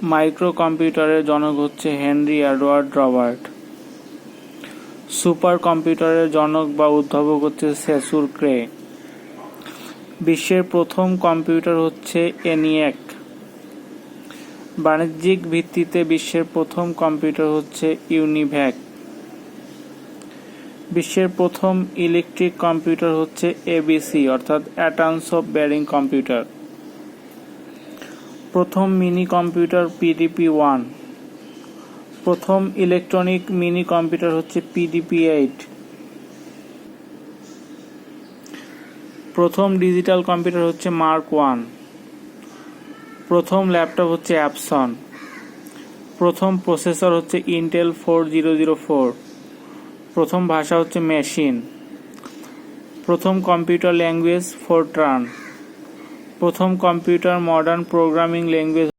Micro কম্পিউটারের জনক হচ্ছে হেনরি এডওয়ার্ড রবার্ট। সুপার কম্পিউটারের জনক বা উদ্ভাবক হচ্ছে সেসুর ক্রে। বিশ্বের প্রথম কম্পিউটার হচ্ছে এনিয়াক। বাণিজ্যিক ভিত্তিতে বিশ্বের প্রথম কম্পিউটার হচ্ছে ইউনিভ্যাক। বিশ্বের প্রথম ইলেকট্রিক কম্পিউটার হচ্ছে এবিসি অর্থাৎ অ্যাটমস অফ বেরিং কম্পিউটার। প্রথম মিনি কম্পিউটার PDP-1। প্রথম ইলেকট্রনিক মিনি কম্পিউটার হচ্ছে PDP-8। প্রথম ডিজিটাল কম্পিউটার হচ্ছে মার্ক-1। প্রথম ল্যাপটপ হচ্ছে অ্যাপসন। প্রথম প্রসেসর হচ্ছে ইন্টেল 4004। প্রথম ভাষা হচ্ছে মেশিন। প্রথম কম্পিউটার ল্যাঙ্গুয়েজ ফোরট্রান। প্রথম কম্পিউটার মডার্ন প্রোগ্রামিং ল্যাঙ্গুয়েজ